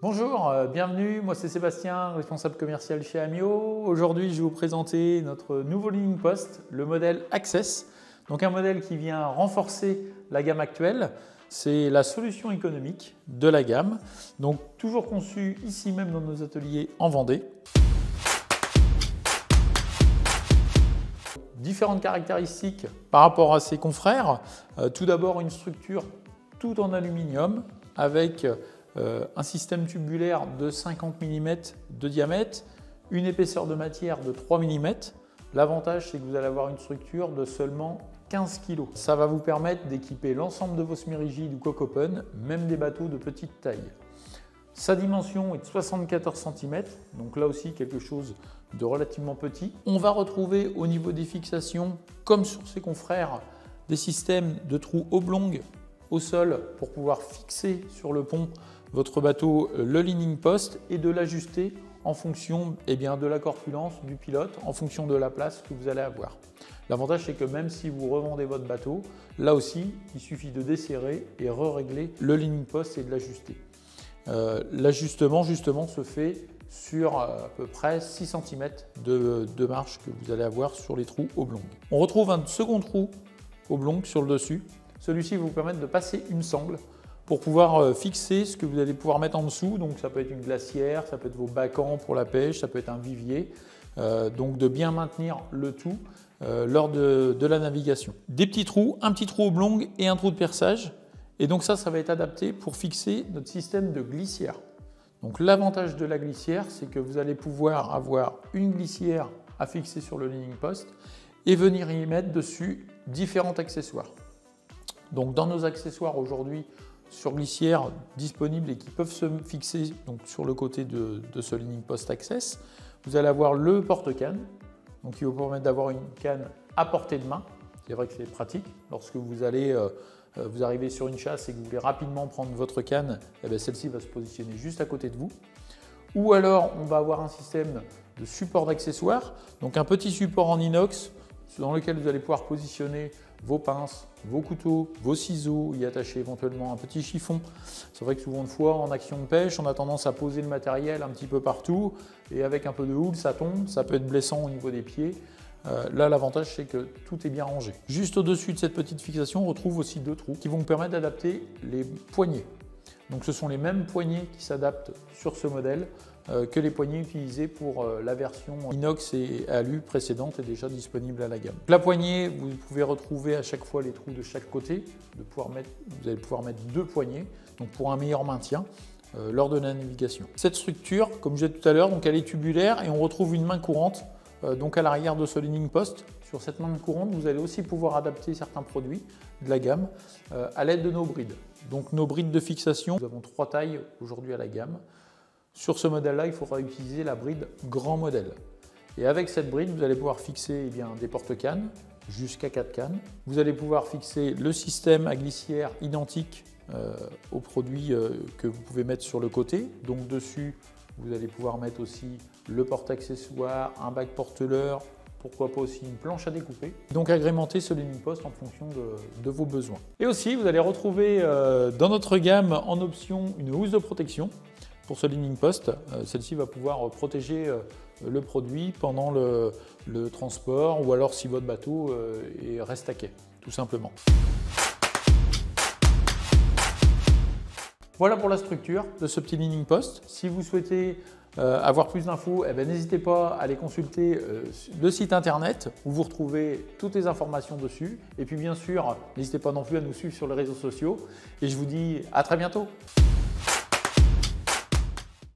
Bonjour, bienvenue, moi c'est Sébastien, responsable commercial chez Amio. Aujourd'hui je vais vous présenter notre nouveau leaning post, le modèle Access. Donc un modèle qui vient renforcer la gamme actuelle. C'est la solution économique de la gamme, donc toujours conçu ici même dans nos ateliers en Vendée. Différentes caractéristiques par rapport à ses confrères. Tout d'abord une structure tout en aluminium avec un système tubulaire de 50 mm de diamètre, une épaisseur de matière de 3 mm. L'avantage, c'est que vous allez avoir une structure de seulement 15 kg. Ça va vous permettre d'équiper l'ensemble de vos semi-rigides ou coque open, même des bateaux de petite taille. Sa dimension est de 74 cm, donc là aussi quelque chose de relativement petit. On va retrouver au niveau des fixations, comme sur ses confrères, des systèmes de trous oblongs au sol pour pouvoir fixer sur le pont votre bateau le leaning post et de l'ajuster en fonction de la corpulence du pilote, en fonction de la place que vous allez avoir. L'avantage, c'est que même si vous revendez votre bateau, là aussi, il suffit de desserrer et re-régler le leaning post et de l'ajuster. L'ajustement, justement, se fait sur à peu près 6 cm de marge que vous allez avoir sur les trous oblongs. On retrouve un second trou oblong sur le dessus. Celui-ci va vous permettre de passer une sangle pour pouvoir fixer ce que vous allez pouvoir mettre en dessous. Donc ça peut être une glacière, ça peut être vos bacans pour la pêche, ça peut être un vivier. Donc de bien maintenir le tout lors de la navigation. Des petits trous, un petit trou oblong et un trou de perçage. Et donc ça va être adapté pour fixer notre système de glissière. Donc l'avantage de la glissière, c'est que vous allez pouvoir avoir une glissière à fixer sur le leaning post et venir y mettre dessus différents accessoires. Donc dans nos accessoires aujourd'hui sur glissière disponibles et qui peuvent se fixer donc, sur le côté de ce leaning post Access, vous allez avoir le porte-canne, donc qui va vous permettre d'avoir une canne à portée de main. C'est vrai que c'est pratique lorsque vous allez vous arrivez sur une chasse et que vous voulez rapidement prendre votre canne, celle-ci va se positionner juste à côté de vous. Ou alors on va avoir un système de support d'accessoires, donc un petit support en inox dans lequel vous allez pouvoir positionner vos pinces, vos couteaux, vos ciseaux, y attacher éventuellement un petit chiffon. C'est vrai que souvent de fois en action de pêche, on a tendance à poser le matériel un petit peu partout et avec un peu de houle, ça tombe, ça peut être blessant au niveau des pieds. Là, l'avantage, c'est que tout est bien rangé. Juste au-dessus de cette petite fixation, on retrouve aussi deux trous qui vont vous permettre d'adapter les poignées. Donc ce sont les mêmes poignées qui s'adaptent sur ce modèle que les poignées utilisées pour la version inox et alu précédente est déjà disponible à la gamme. La poignée, vous pouvez retrouver à chaque fois les trous de chaque côté. Vous allez pouvoir mettre deux poignées donc pour un meilleur maintien lors de la navigation. Cette structure, comme je disais tout à l'heure, elle est tubulaire et on retrouve une main courante donc à l'arrière de ce leaning post. Sur cette main courante, vous allez aussi pouvoir adapter certains produits de la gamme à l'aide de nos brides. Donc nos brides de fixation, nous avons trois tailles aujourd'hui à la gamme. Sur ce modèle-là, il faudra utiliser la bride grand modèle. Et avec cette bride, vous allez pouvoir fixer des porte-cannes jusqu'à 4 cannes. Vous allez pouvoir fixer le système à glissière identique aux produits que vous pouvez mettre sur le côté. Donc dessus, vous allez pouvoir mettre aussi le porte-accessoire, un bac porteleur, pourquoi pas aussi une planche à découper. Donc agrémenter ce leaning post en fonction de vos besoins. Et aussi, vous allez retrouver dans notre gamme en option une housse de protection. Pour ce leaning post, celle-ci va pouvoir protéger le produit pendant le transport ou alors si votre bateau reste à quai, tout simplement. Voilà pour la structure de ce petit leaning post. Si vous souhaitez avoir plus d'infos, n'hésitez pas à aller consulter le site internet où vous retrouvez toutes les informations dessus. Et puis bien sûr, n'hésitez pas non plus à nous suivre sur les réseaux sociaux. Et je vous dis à très bientôt.